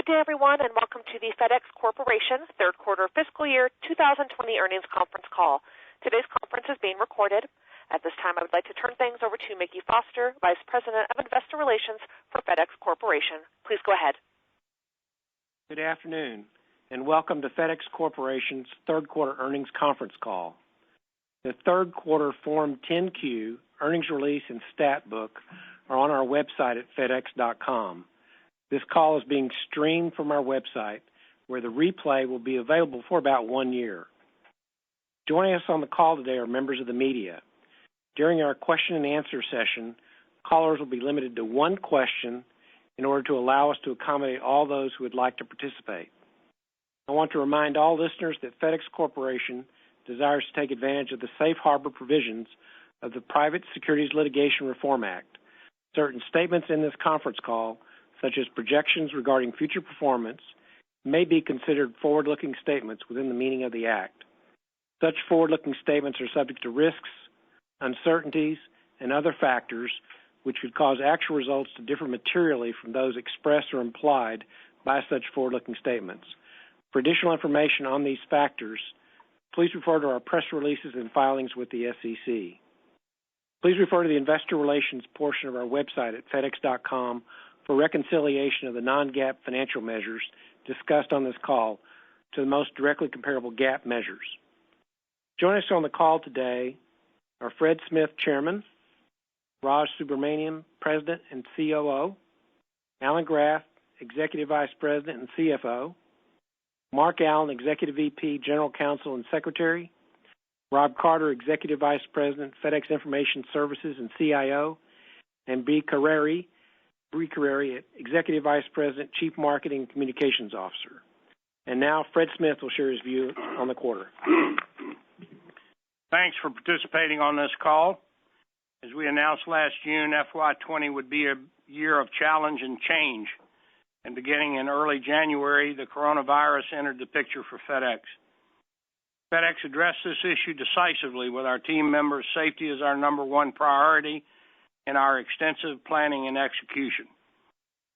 day, everyone, and welcome to the FedEx Corporation third quarter fiscal year 2020 earnings conference call. Today's conference is being recorded. At this time, I would like to turn things over to Mickey Foster, Vice President of Investor Relations for FedEx Corporation. Please go ahead. Good afternoon, and welcome to FedEx Corporation's third quarter earnings conference call. The third quarter Form 10-Q, earnings release, and stat book are on our website at fedex.com. This call is being streamed from our website, where the replay will be available for about 1 year. Joining us on the call today are members of the media. During our question and answer session, callers will be limited to one question in order to allow us to accommodate all those who would like to participate. I want to remind all listeners that FedEx Corporation desires to take advantage of the safe harbor provisions of the Private Securities Litigation Reform Act. Certain statements in this conference call, such as projections regarding future performance, may be considered forward-looking statements within the meaning of the Act. Such forward-looking statements are subject to risks, uncertainties, and other factors which could cause actual results to differ materially from those expressed or implied by such forward-looking statements. For additional information on these factors, please refer to our press releases and filings with the SEC. Please refer to the investor relations portion of our website at fedex.com for reconciliation of the non-GAAP financial measures discussed on this call to the most directly comparable GAAP measures. Joining us on the call today are Fred Smith, Chairman, Raj Subramaniam, President and COO, Alan Graf, Executive Vice President and CFO, Mark Allen, Executive VP, General Counsel and Secretary, Rob Carter, Executive Vice President, FedEx Information Services and CIO, and Brie Carrere, Executive Vice President, Chief Marketing and Communications Officer. And now Fred Smith will share his view on the quarter. Thanks for participating on this call. As we announced last June, FY20 would be a year of challenge and change. And beginning in early January, the coronavirus entered the picture for FedEx. FedEx addressed this issue decisively with our team members' safety as our number one priority in our extensive planning and execution.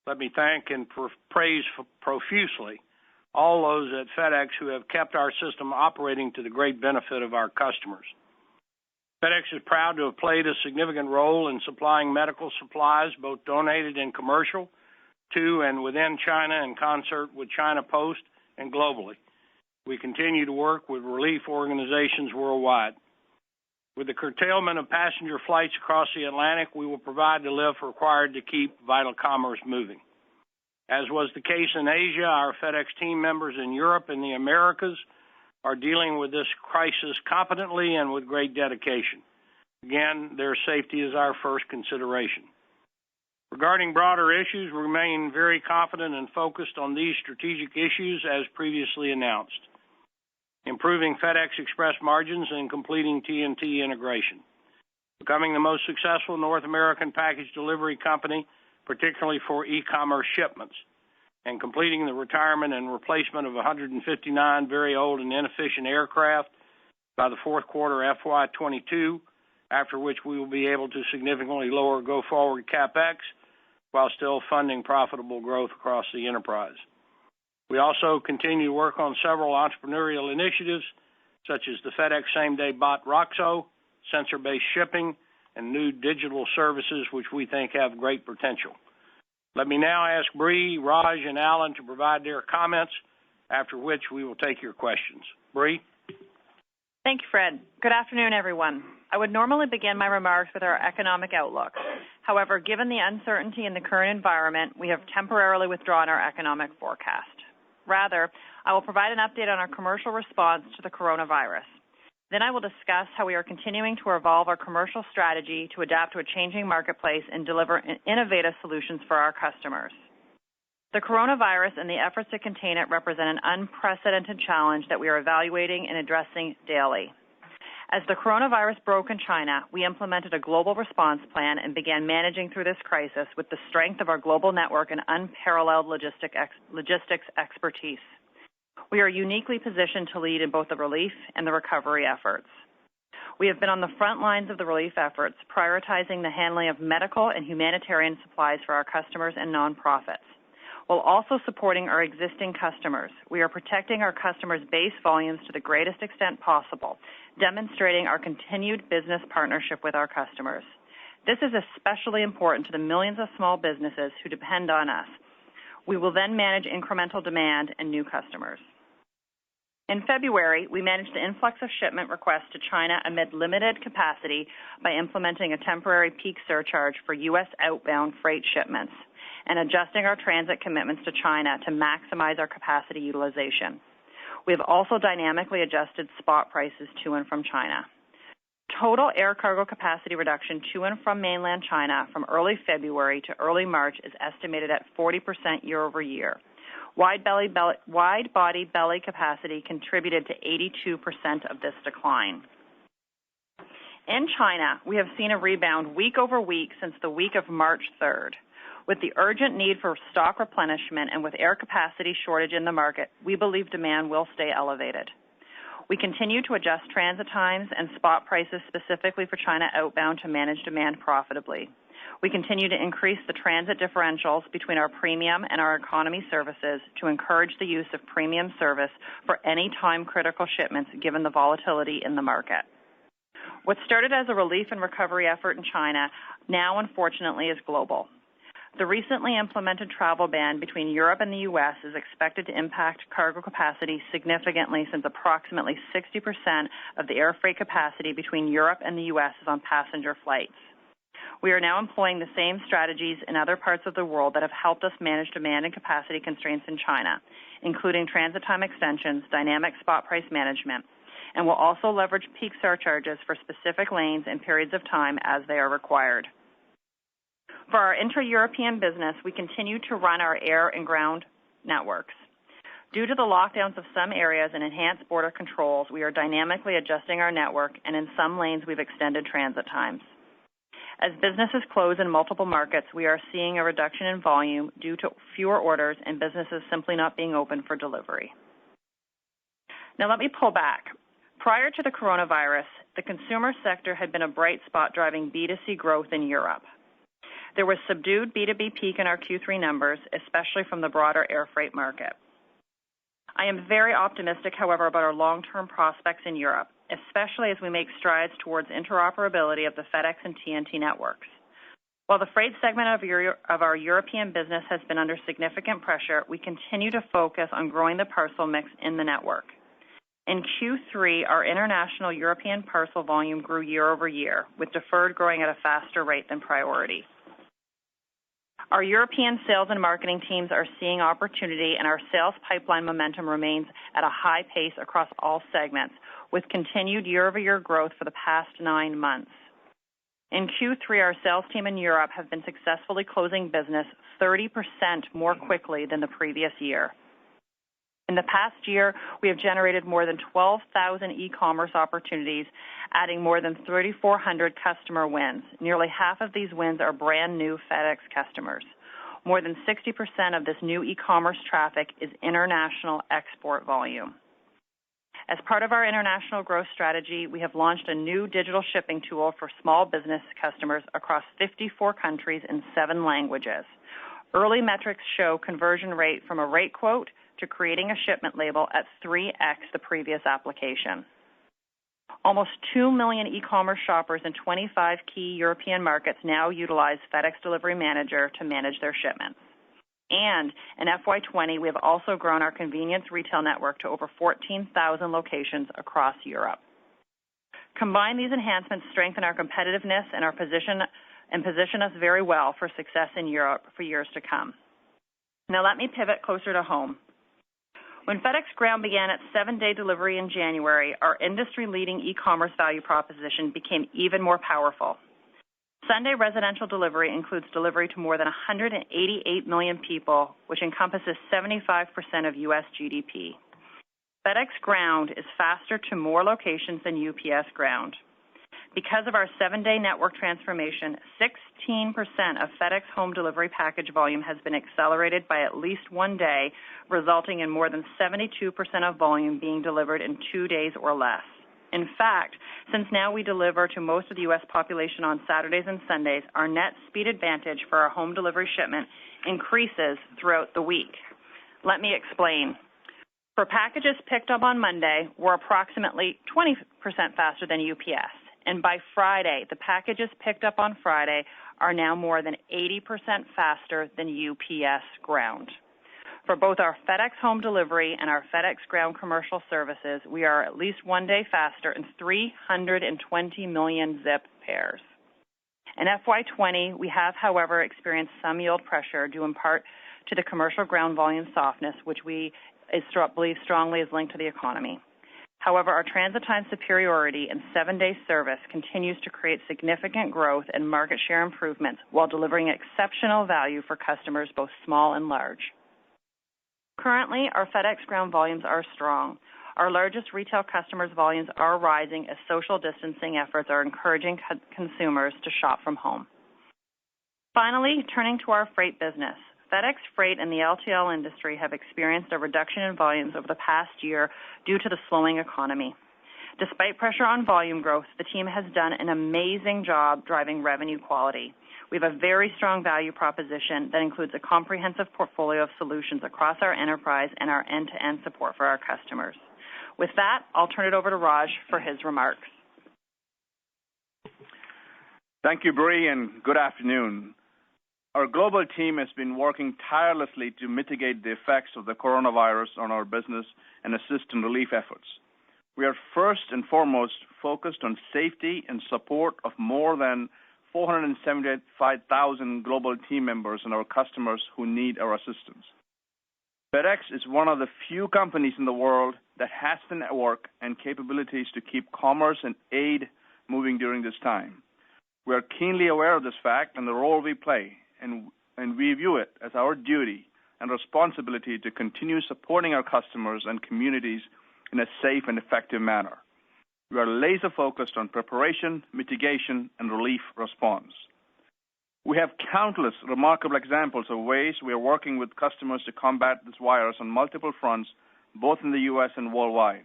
Let me thank and praise profusely all those at FedEx who have kept our system operating to the great benefit of our customers. FedEx is proud to have played a significant role in supplying medical supplies, both donated and commercial, to and within China in concert with China Post and globally. We continue to work with relief organizations worldwide. With the curtailment of passenger flights across the Atlantic, we will provide the lift required to keep vital commerce moving. As was the case in Asia, our FedEx team members in Europe and the Americas are dealing with this crisis competently and with great dedication. Again, their safety is our first consideration. Regarding broader issues, we remain very confident and focused on these strategic issues as previously announced. Improving FedEx Express margins and completing TNT integration. Becoming the most successful North American package delivery company, particularly for e-commerce shipments. And completing the retirement and replacement of 159 very old and inefficient aircraft by the fourth quarter FY22, after which we will be able to significantly lower go-forward CapEx while still funding profitable growth across the enterprise. We also continue to work on several entrepreneurial initiatives, such as the FedEx Same-Day Bot Roxo, sensor-based shipping, and new digital services, which we think have great potential. Let me now ask Brie, Raj, and Alan to provide their comments, after which we will take your questions. Brie? Thank you, Fred. Good afternoon, everyone. I would normally begin my remarks with our economic outlook. However, given the uncertainty in the current environment, we have temporarily withdrawn our economic forecast. Rather, I will provide an update on our commercial response to the coronavirus. Then I will discuss how we are continuing to evolve our commercial strategy to adapt to a changing marketplace and deliver innovative solutions for our customers. The coronavirus and the efforts to contain it represent an unprecedented challenge that we are evaluating and addressing daily. As the coronavirus broke in China, we implemented a global response plan and began managing through this crisis with the strength of our global network and unparalleled logistics expertise. We are uniquely positioned to lead in both the relief and the recovery efforts. We have been on the front lines of the relief efforts, prioritizing the handling of medical and humanitarian supplies for our customers and nonprofits. while also supporting our existing customers. We are protecting our customers' base volumes to the greatest extent possible, demonstrating our continued business partnership with our customers. This is especially important to the millions of small businesses who depend on us. We will then manage incremental demand and new customers. In February, we managed the influx of shipment requests to China amid limited capacity by implementing a temporary peak surcharge for U.S. outbound freight shipments and adjusting our transit commitments to China to maximize our capacity utilization. We have also dynamically adjusted spot prices to and from China. Total air cargo capacity reduction to and from mainland China from early February to early March is estimated at 40% year over year. Wide-body belly capacity contributed to 82% of this decline. In China, we have seen a rebound week over week since the week of March 3rd. With the urgent need for stock replenishment and with air capacity shortage in the market, we believe demand will stay elevated. We continue to adjust transit times and spot prices specifically for China outbound to manage demand profitably. We continue to increase the transit differentials between our premium and our economy services to encourage the use of premium service for any time-critical shipments given the volatility in the market. What started as a relief and recovery effort in China now, unfortunately, is global. The recently implemented travel ban between Europe and the U.S. is expected to impact cargo capacity significantly since approximately 60% of the air freight capacity between Europe and the U.S. is on passenger flights. We are now employing the same strategies in other parts of the world that have helped us manage demand and capacity constraints in China, including transit time extensions, dynamic spot price management, and will also leverage peak surcharges for specific lanes and periods of time as they are required. For our intra-European business, we continue to run our air and ground networks. Due to the lockdowns of some areas and enhanced border controls, we are dynamically adjusting our network, and in some lanes we've extended transit times. As businesses close in multiple markets, we are seeing a reduction in volume due to fewer orders and businesses simply not being open for delivery. Now let me pull back. Prior to the coronavirus, the consumer sector had been a bright spot driving B2C growth in Europe. There was subdued B2B peak in our Q3 numbers, especially from the broader air freight market. I am very optimistic, however, about our long-term prospects in Europe, especially as we make strides towards interoperability of the FedEx and TNT networks. While the freight segment of our European business has been under significant pressure, we continue to focus on growing the parcel mix in the network. In Q3, our international European parcel volume grew year over year, with deferred growing at a faster rate than priority. Our European sales and marketing teams are seeing opportunity, and our sales pipeline momentum remains at a high pace across all segments, with continued year-over-year growth for the past 9 months. In Q3, our sales team in Europe have been successfully closing business 30% more quickly than the previous year. In the past year, we have generated more than 12,000 e-commerce opportunities, adding more than 3,400 customer wins. Nearly half of these wins are brand new FedEx customers. More than 60% of this new e-commerce traffic is international export volume. As part of our international growth strategy, we have launched a new digital shipping tool for small business customers across 54 countries in 7 languages. Early metrics show conversion rate from a rate quote to creating a shipment label at 3x the previous application. Almost 2 million e-commerce shoppers in 25 key European markets now utilize FedEx Delivery Manager to manage their shipments. And in FY20, we have also grown our convenience retail network to over 14,000 locations across Europe. Combined, these enhancements strengthen our competitiveness and position us very well for success in Europe for years to come. Now let me pivot closer to home. When FedEx Ground began its 7-day delivery in January, our industry-leading e-commerce value proposition became even more powerful. Sunday residential delivery includes delivery to more than 188 million people, which encompasses 75% of U.S. GDP. FedEx Ground is faster to more locations than UPS Ground. Because of our 7-day network transformation, 16% of FedEx home delivery package volume has been accelerated by at least 1 day, resulting in more than 72% of volume being delivered in 2 days or less. In fact, since now we deliver to most of the U.S. population on Saturdays and Sundays, our net speed advantage for our home delivery shipment increases throughout the week. Let me explain. For packages picked up on Monday, we're approximately 20% faster than UPS. And by Friday, the packages picked up on Friday are now more than 80% faster than UPS ground. For both our FedEx home delivery and our FedEx ground commercial services, we are at least 1 day faster in 320 million zip pairs. In FY20, we have, however, experienced some yield pressure due in part to the commercial ground volume softness, which we believe strongly is linked to the economy. However, our transit time superiority and 7-day service continues to create significant growth and market share improvements while delivering exceptional value for customers both small and large. Currently, our FedEx ground volumes are strong. Our largest retail customers' volumes are rising as social distancing efforts are encouraging consumers to shop from home. Finally, turning to our freight business. FedEx Freight and the LTL industry have experienced a reduction in volumes over the past year due to the slowing economy. Despite pressure on volume growth, the team has done an amazing job driving revenue quality. We have a very strong value proposition that includes a comprehensive portfolio of solutions across our enterprise and our end-to-end support for our customers. With that, I'll turn it over to Raj for his remarks. Thank you, Brie, and good afternoon. Our global team has been working tirelessly to mitigate the effects of the coronavirus on our business and assist in relief efforts. We are first and foremost focused on safety and support of more than 475,000 global team members and our customers who need our assistance. FedEx is one of the few companies in the world that has the network and capabilities to keep commerce and aid moving during this time. We are keenly aware of this fact and the role we play, and we view it as our duty and responsibility to continue supporting our customers and communities in a safe and effective manner. We are laser focused on preparation, mitigation, and relief response. We have countless remarkable examples of ways we are working with customers to combat this virus on multiple fronts, both in the U.S. and worldwide.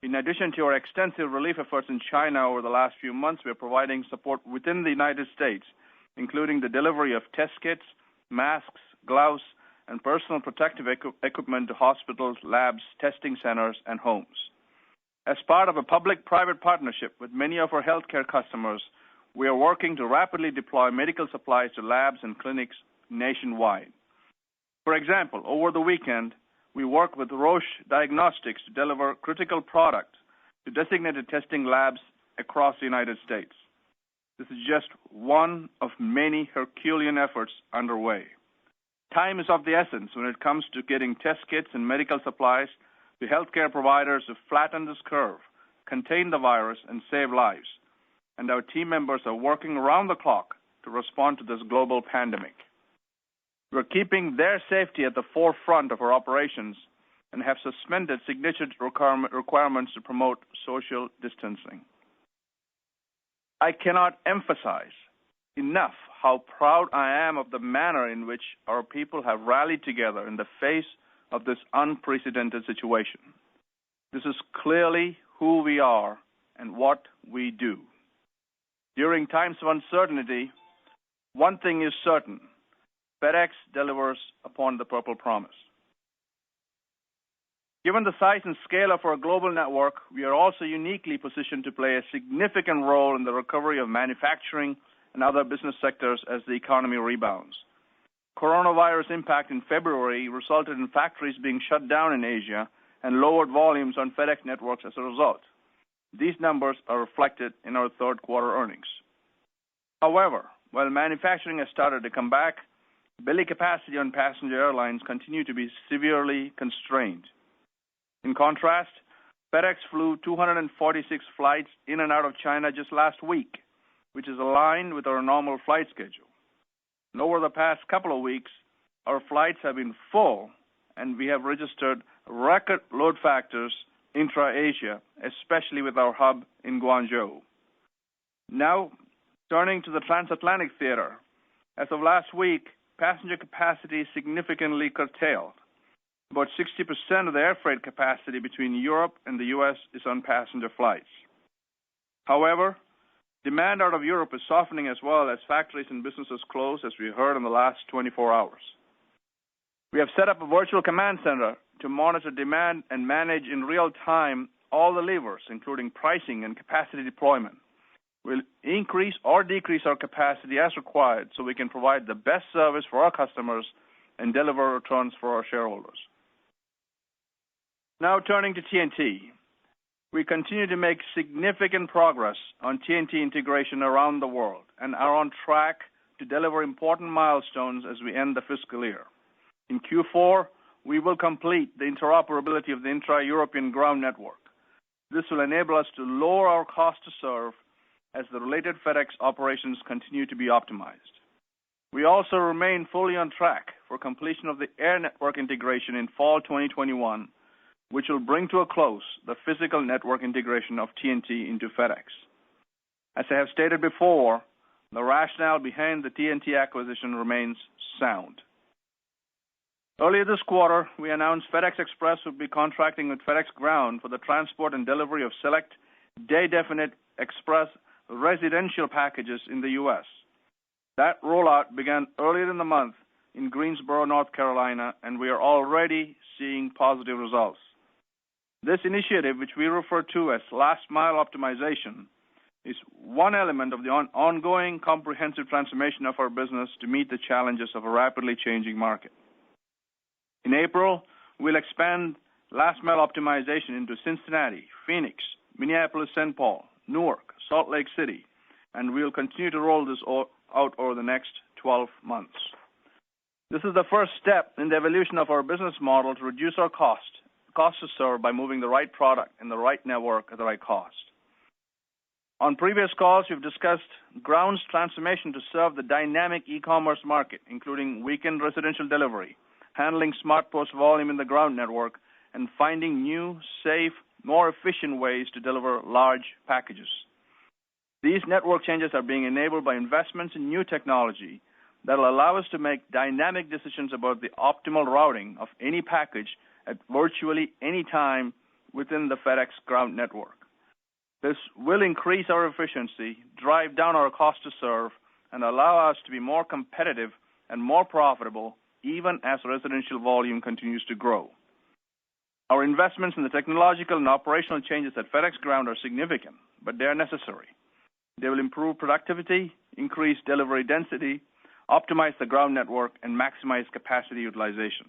In addition to our extensive relief efforts in China over the last few months, we are providing support within the United States, including the delivery of test kits, masks, gloves, and personal protective equipment to hospitals, labs, testing centers, and homes. As part of a public-private partnership with many of our healthcare customers, we are working to rapidly deploy medical supplies to labs and clinics nationwide. For example, over the weekend, we worked with Roche Diagnostics to deliver critical product to designated testing labs across the United States. This is just one of many Herculean efforts underway. Time is of the essence when it comes to getting test kits and medical supplies to healthcare providers to flatten this curve, contain the virus, and save lives. And our team members are working around the clock to respond to this global pandemic. We're keeping their safety at the forefront of our operations and have suspended signature requirements to promote social distancing. I cannot emphasize enough how proud I am of the manner in which our people have rallied together in the face of this unprecedented situation. This is clearly who we are and what we do. During times of uncertainty, one thing is certain: FedEx delivers upon the Purple Promise. Given the size and scale of our global network, we are also uniquely positioned to play a significant role in the recovery of manufacturing and other business sectors as the economy rebounds. Coronavirus impact in February resulted in factories being shut down in Asia and lowered volumes on FedEx networks as a result. These numbers are reflected in our third quarter earnings. However, while manufacturing has started to come back, belly capacity on passenger airlines continue to be severely constrained. In contrast, FedEx flew 246 flights in and out of China just last week, which is aligned with our normal flight schedule. And over the past couple of weeks, our flights have been full, and we have registered record load factors intra-Asia, especially with our hub in Guangzhou. Now, turning to the transatlantic theater, as of last week, passenger capacity significantly curtailed. About 60% of the air freight capacity between Europe and the U.S. is on passenger flights. However, demand out of Europe is softening as well as factories and businesses close, as we heard in the last 24 hours. We have set up a virtual command center to monitor demand and manage in real time all the levers, including pricing and capacity deployment. We'll increase or decrease our capacity as required so we can provide the best service for our customers and deliver returns for our shareholders. Now turning to TNT. We continue to make significant progress on TNT integration around the world and are on track to deliver important milestones as we end the fiscal year. In Q4, we will complete the interoperability of the intra-European ground network. This will enable us to lower our cost to serve as the related FedEx operations continue to be optimized. We also remain fully on track for completion of the air network integration in fall 2021, which will bring to a close the physical network integration of TNT into FedEx. As I have stated before, the rationale behind the TNT acquisition remains sound. Earlier this quarter, we announced FedEx Express would be contracting with FedEx Ground for the transport and delivery of select day-definite express residential packages in the U.S. That rollout began earlier in the month in Greensboro, North Carolina, and we are already seeing positive results. This initiative, which we refer to as last mile optimization, is one element of the ongoing comprehensive transformation of our business to meet the challenges of a rapidly changing market. In April, we'll expand last mile optimization into Cincinnati, Phoenix, Minneapolis-St. Paul, Newark, Salt Lake City, and we'll continue to roll this out over the next 12 months. This is the first step in the evolution of our business model to reduce our cost to serve by moving the right product in the right network at the right cost. On previous calls, we've discussed Ground's transformation to serve the dynamic e-commerce market, including weekend residential delivery, handling SmartPost volume in the Ground network, and finding new, safe, more efficient ways to deliver large packages. These network changes are being enabled by investments in new technology that will allow us to make dynamic decisions about the optimal routing of any package at virtually any time within the FedEx Ground network. This will increase our efficiency, drive down our cost to serve, and allow us to be more competitive and more profitable even as residential volume continues to grow. Our investments in the technological and operational changes at FedEx Ground are significant, but they are necessary. They will improve productivity, increase delivery density, optimize the Ground network, and maximize capacity utilization.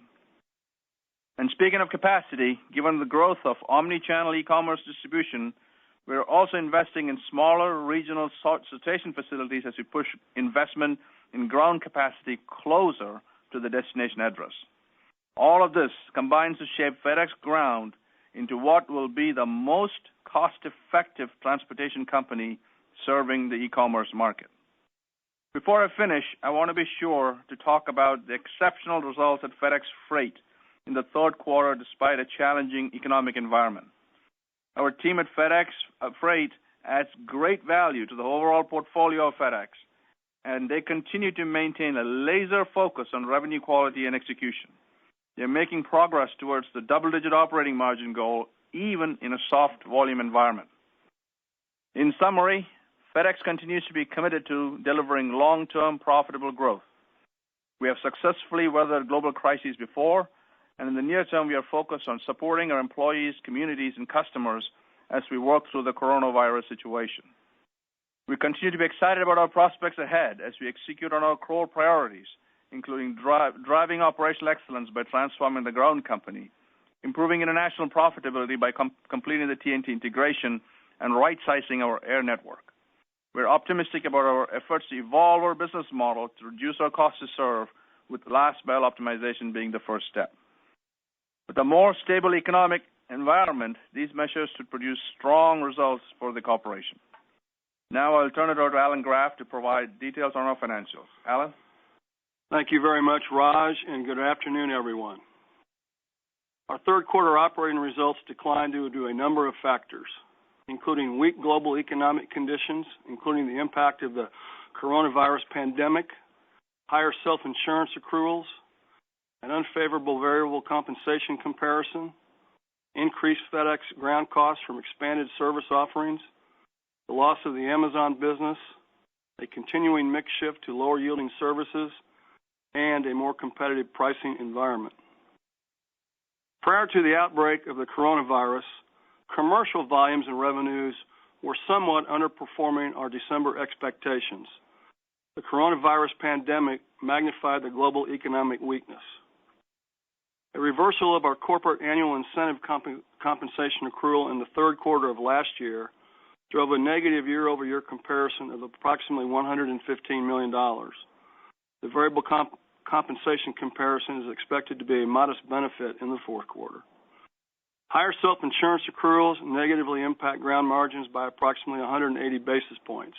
And speaking of capacity, given the growth of omni-channel e-commerce distribution, we are also investing in smaller regional sortation facilities as we push investment in Ground capacity closer to the destination address. All of this combines to shape FedEx Ground into what will be the most cost-effective transportation company serving the e-commerce market. Before I finish, I want to be sure to talk about the exceptional results at FedEx Freight in the third quarter despite a challenging economic environment. Our team at FedEx Freight adds great value to the overall portfolio of FedEx, and they continue to maintain a laser focus on revenue quality and execution. They're making progress towards the double-digit operating margin goal, even in a soft volume environment. In summary, FedEx continues to be committed to delivering long-term profitable growth. We have successfully weathered global crises before, and in the near term, we are focused on supporting our employees, communities, and customers as we work through the coronavirus situation. We continue to be excited about our prospects ahead as we execute on our core priorities, including driving operational excellence by transforming the Ground company, improving international profitability by completing the TNT integration, and right-sizing our air network. We're optimistic about our efforts to evolve our business model to reduce our cost to serve, with last mile optimization being the first step. With a more stable economic environment, these measures should produce strong results for the corporation. Now I'll turn it over to Alan Graf to provide details on our financials. Alan? Thank you very much, Raj, and good afternoon, everyone. Our third quarter operating results declined due to a number of factors, including weak global economic conditions, including the impact of the coronavirus pandemic, higher self-insurance accruals, an unfavorable variable compensation comparison, increased FedEx ground costs from expanded service offerings, the loss of the Amazon business, a continuing mix shift to lower-yielding services, and a more competitive pricing environment. Prior to the outbreak of the coronavirus, commercial volumes and revenues were somewhat underperforming our December expectations. The coronavirus pandemic magnified the global economic weakness. A reversal of our corporate annual incentive compensation accrual in the third quarter of last year drove a negative year-over-year comparison of approximately $115 million. The variable compensation comparison is expected to be a modest benefit in the fourth quarter. Higher self-insurance accruals negatively impact ground margins by approximately 180 basis points.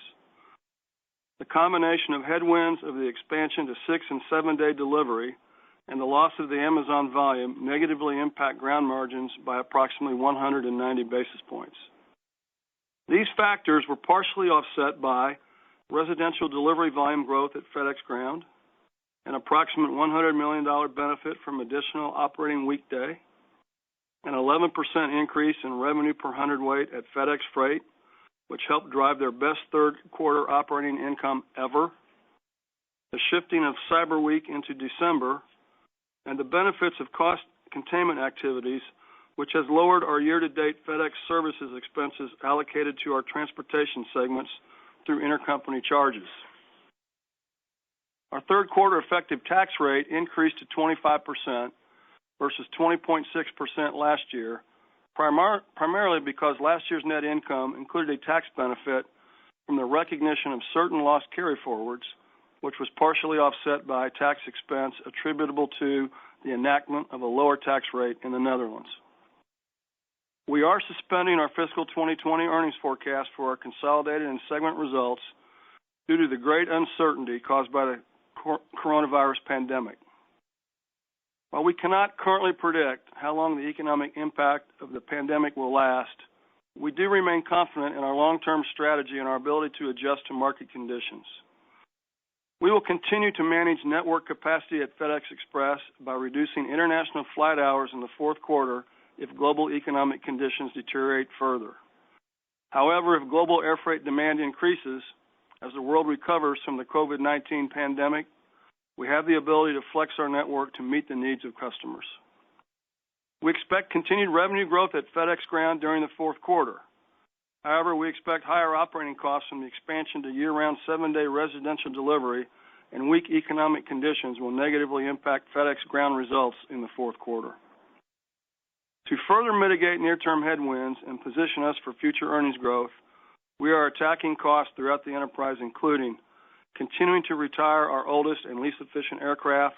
The combination of headwinds of the expansion to 6- and 7-day delivery and the loss of the Amazon volume negatively impact ground margins by approximately 190 basis points. These factors were partially offset by residential delivery volume growth at FedEx Ground, an approximate $100 million benefit from additional operating weekday, an 11% increase in revenue per hundredweight at FedEx Freight, which helped drive their best third quarter operating income ever, the shifting of Cyber Week into December, and the benefits of cost containment activities, which has lowered our year-to-date FedEx services expenses allocated to our transportation segments through intercompany charges. Our third quarter effective tax rate increased to 25% versus 20.6% last year, primarily because last year's net income included a tax benefit from the recognition of certain loss carryforwards, which was partially offset by tax expense attributable to the enactment of a lower tax rate in the Netherlands. We are suspending our fiscal 2020 earnings forecast for our consolidated and segment results due to the great uncertainty caused by the coronavirus pandemic. While we cannot currently predict how long the economic impact of the pandemic will last, we do remain confident in our long-term strategy and our ability to adjust to market conditions. We will continue to manage network capacity at FedEx Express by reducing international flight hours in the fourth quarter if global economic conditions deteriorate further. However, if global air freight demand increases as the world recovers from the COVID-19 pandemic, we have the ability to flex our network to meet the needs of customers. We expect continued revenue growth at FedEx Ground during the fourth quarter. However, we expect higher operating costs from the expansion to year-round 7-day residential delivery, and weak economic conditions will negatively impact FedEx Ground results in the fourth quarter. To further mitigate near-term headwinds and position us for future earnings growth, we are attacking costs throughout the enterprise, including continuing to retire our oldest and least efficient aircraft,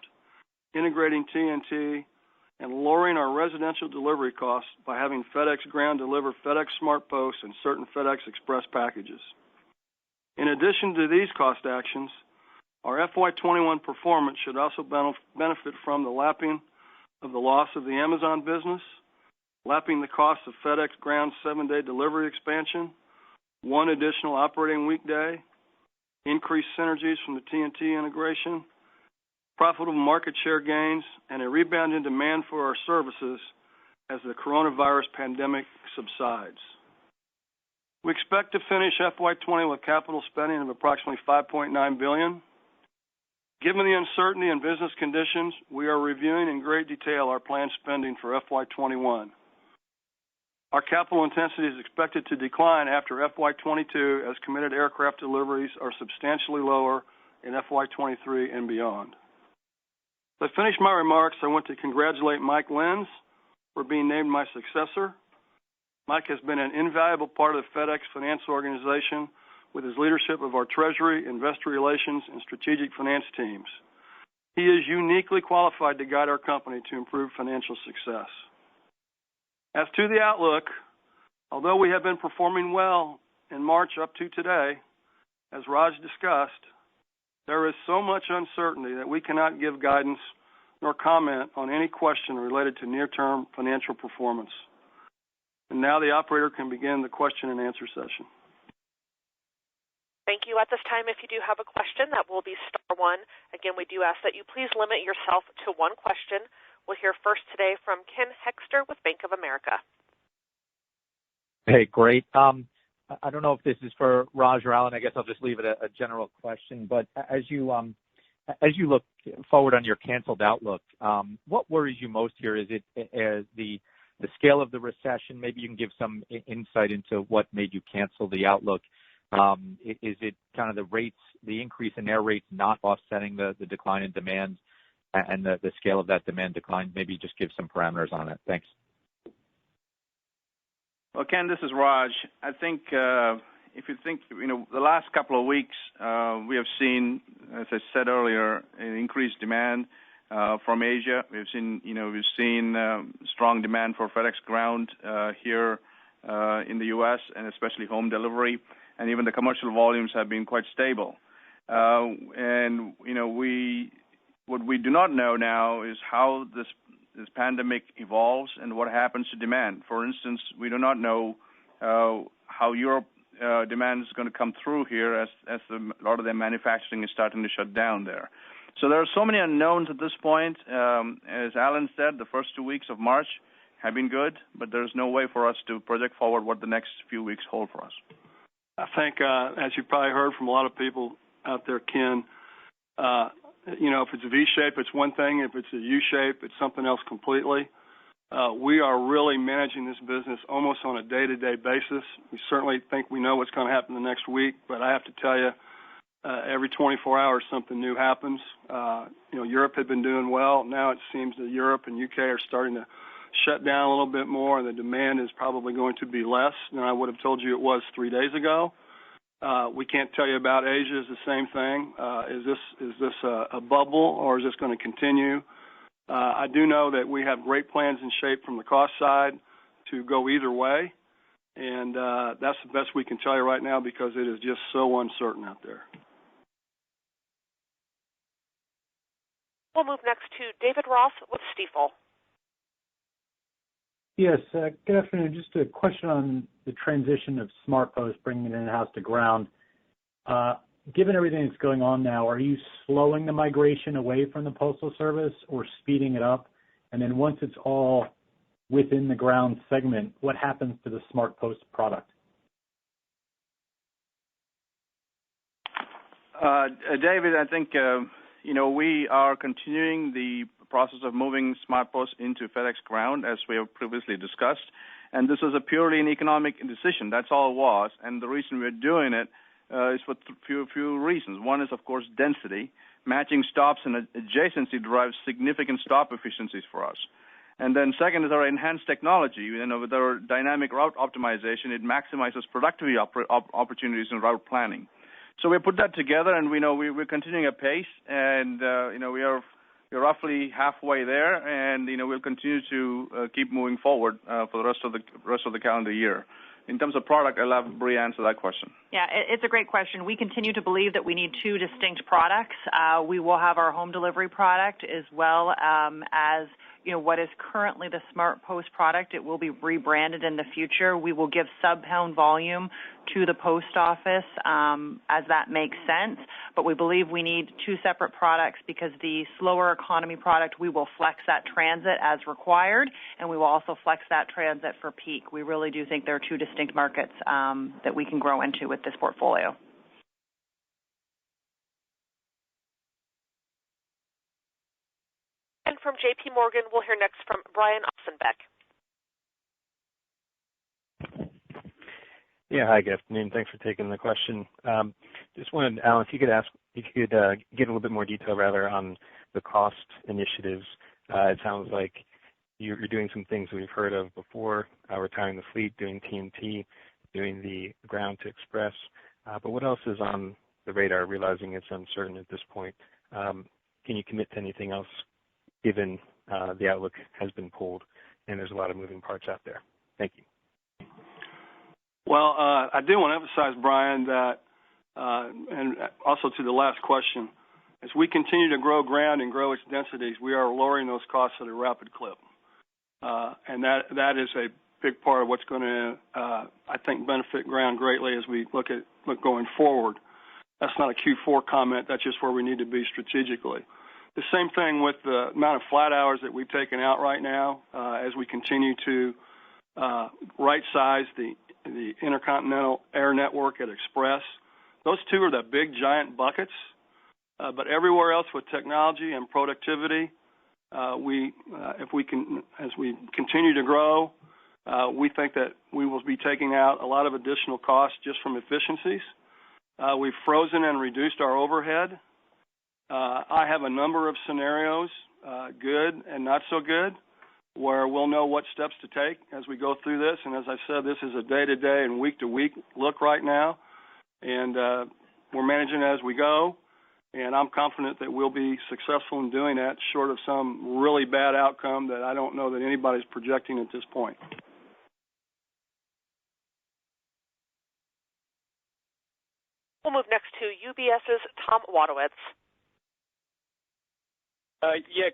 integrating TNT, and lowering our residential delivery costs by having FedEx Ground deliver FedEx SmartPost and certain FedEx Express packages. In addition to these cost actions, our FY21 performance should also benefit from the lapping of the loss of the Amazon business, lapping the cost of FedEx Ground's 7-day delivery expansion, one additional operating weekday, increased synergies from the TNT integration, profitable market share gains, and a rebound in demand for our services as the coronavirus pandemic subsides. We expect to finish FY20 with capital spending of approximately $5.9 billion. Given the uncertainty in business conditions, we are reviewing in great detail our planned spending for FY21. Our capital intensity is expected to decline after FY22 as committed aircraft deliveries are substantially lower in FY23 and beyond. To finish my remarks, I want to congratulate Mike Lenz for being named my successor. Mike has been an invaluable part of the FedEx finance organization with his leadership of our Treasury, Investor Relations, and Strategic Finance teams. He is uniquely qualified to guide our company to improve financial success. As to the outlook, although we have been performing well in March up to today, as Raj discussed, there is so much uncertainty that we cannot give guidance nor comment on any question related to near-term financial performance. And now the operator can begin the question and answer session. Thank you. At this time, if you do have a question, that will be star one. Again, we do ask that you please limit yourself to one question. We'll hear first today from Ken Hoexter with Bank of America. Hey, great. I don't know if this is for Raj or Alan. I guess I'll just leave it a general question. But as you look forward on your canceled outlook, what worries you most here? Is it the scale of the recession? Maybe you can give some insight into what made you cancel the outlook. Is it kind of the rates, the increase in air rates not offsetting the decline in demand and the scale of that demand decline? Maybe just give some parameters on it. Thanks. Well, Ken, this is Raj. I think if you think, the last couple of weeks, we have seen, as I said earlier, an increased demand from Asia. We've seen strong demand for FedEx Ground here in the U.S. and especially home delivery, and even the commercial volumes have been quite stable. What we do not know now is how this pandemic evolves and what happens to demand. For instance, we do not know how Europe demand is going to come through here as a lot of their manufacturing is starting to shut down there. So there are so many unknowns at this point. As Alan said, the first 2 weeks of March have been good, but there's no way for us to project forward what the next few weeks hold for us. I think, as you probably heard from a lot of people out there, Ken, if it's a V-shape, it's one thing. If it's a U-shape, it's something else completely. We are really managing this business almost on a day-to-day basis. We certainly think we know what's going to happen the next week, but I have to tell you, every 24 hours something new happens. Europe had been doing well. Now it seems that Europe and UK are starting to shut down a little bit more, and the demand is probably going to be less than I would have told you it was 3 days ago. We can't tell you about Asia. Is the same thing. Is this a bubble, or is this going to continue? I do know that we have great plans in shape from the cost side to go either way, and that's the best we can tell you right now because it is just so uncertain out there. We'll move next to David Ross with Stifel. Yes, good afternoon. Just a question on the transition of SmartPost, bringing it in-house to Ground. Given everything that's going on now, are you slowing the migration away from the Postal Service or speeding it up? And then once it's all within the Ground segment, what happens to the SmartPost product? David, I think, we are continuing the process of moving SmartPost into FedEx Ground, as we have previously discussed. And this was a purely an economic decision. That's all it was. And the reason we're doing it is for few reasons. One is, of course, density. Matching stops and adjacency drives significant stop efficiencies for us. And then second is our enhanced technology. With our dynamic route optimization, it maximizes productivity opportunities in route planning. So we put that together, and we're continuing at pace, and we're roughly halfway there, and we'll continue to keep moving forward for the rest of the calendar year. In terms of product, I'll have Brie answer that question. Yeah, it's a great question. We continue to believe that we need two distinct products. We will have our home delivery product as well as what is currently the SmartPost product. It will be rebranded in the future. We will give sub-pound volume to the post office as that makes sense, but we believe we need two separate products because the slower economy product, we will flex that transit as required, and we will also flex that transit for peak. We really do think there are two distinct markets that we can grow into with this portfolio. And from J.P. Morgan, we'll hear next from Brian Ossenbeck. Yeah, hi, good afternoon. Thanks for taking the question. Just wanted, Alan, if you could give a little bit more detail, rather, on the cost initiatives. It sounds like you're doing some things we've heard of before, retiring the fleet, doing TNT, doing the Ground to Express. But what else is on the radar, realizing it's uncertain at this point? Can you commit to anything else, given the outlook has been pulled and there's a lot of moving parts out there? Thank you. Well, I do want to emphasize, Brian, that, and also to the last question, as we continue to grow Ground and grow its densities, we are lowering those costs at a rapid clip. And that is a big part of what's going to, I think, benefit Ground greatly as we look going forward. That's not a Q4 comment. That's just where we need to be strategically. The same thing with the amount of flat hours that we've taken out right now as we continue to right-size the intercontinental air network at Express. Those two are the big, giant buckets. But everywhere else with technology and productivity, as we continue to grow, we think that we will be taking out a lot of additional costs just from efficiencies. We've frozen and reduced our overhead. I have a number of scenarios, good and not so good, where we'll know what steps to take as we go through this. And as I said, this is a day-to-day and week-to-week look right now. And we're managing as we go. And I'm confident that we'll be successful in doing that, short of some really bad outcome that I don't know that anybody's projecting at this point. We'll move next to UBS's Tom Wadowitz.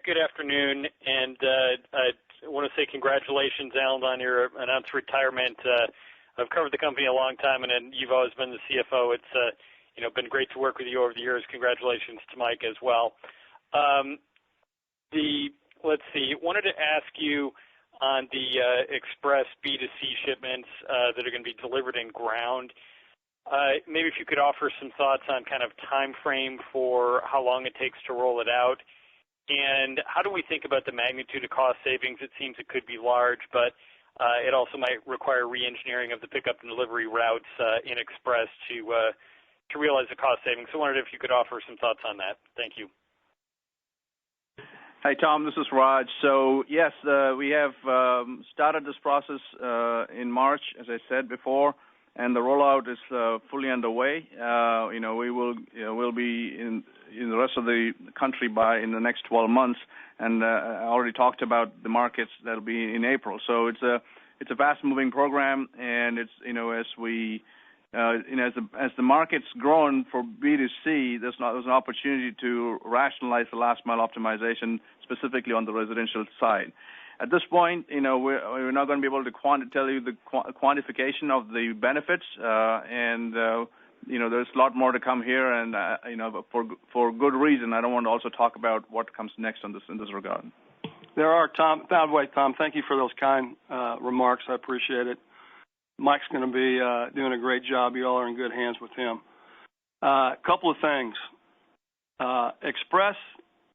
Good afternoon, and I want to say congratulations, Alan, on your announced retirement. I've covered the company a long time, and you've always been the CFO. It's been great to work with you over the years. Congratulations to Mike as well. Let's see. Wanted to ask you on the Express B2C shipments that are going to be delivered in ground. Maybe if you could offer some thoughts on kind of time frame for how long it takes to roll it out. And how do we think about the magnitude of cost savings? It seems it could be large, but it also might require re-engineering of the pickup and delivery routes in Express to realize the cost savings. So I wondered if you could offer some thoughts on that. Thank you. Hi, Tom. This is Raj. So, yes, we have started this process in March, as I said before, and the rollout is fully underway. We'll be in the rest of the country in the next 12 months, and I already talked about the markets that'll be in April. So it's a fast-moving program, and it's as the market's grown for B2C, there's an opportunity to rationalize the last mile optimization, specifically on the residential side. At this point, we're not going to be able to tell you the quantification of the benefits, and there's a lot more to come here, and for good reason. I don't want to also talk about what comes next in this regard. There are, Tom. By the way, Tom, thank you for those kind remarks. I appreciate it. Mike's going to be doing a great job. You all are in good hands with him. A couple of things. Express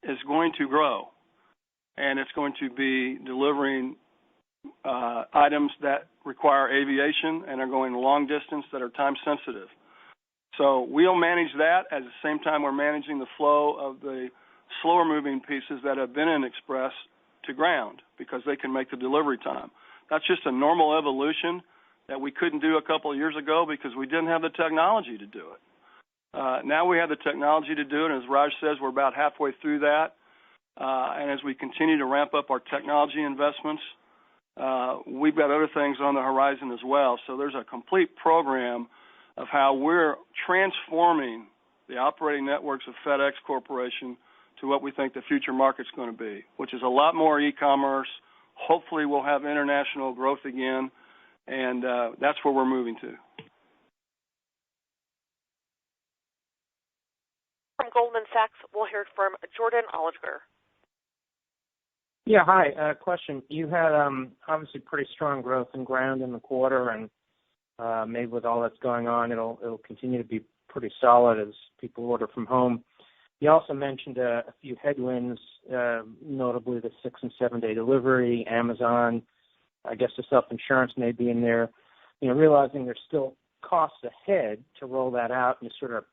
is going to grow, and it's going to be delivering items that require aviation and are going long distance that are time sensitive. So we'll manage that at the same time we're managing the flow of the slower moving pieces that have been in Express to ground because they can make the delivery time. That's just a normal evolution that we couldn't do a couple of years ago because we didn't have the technology to do it. Now we have the technology to do it, and as Raj says, we're about halfway through that. And as we continue to ramp up our technology investments, we've got other things on the horizon as well. So there's a complete program of how we're transforming the operating networks of FedEx Corporation to what we think the future market's going to be, which is a lot more e-commerce. Hopefully we'll have international growth again, and that's where we're moving to. From Goldman Sachs, we'll hear from Jordan Oliver. Yeah, hi. Question. You had obviously pretty strong growth in ground in the quarter, and maybe with all that's going on, it'll continue to be pretty solid as people order from home. You also mentioned a few headwinds, notably the 6- and 7-day delivery, Amazon. I guess the self-insurance may be in there. Realizing there's still costs ahead to roll that out and sort of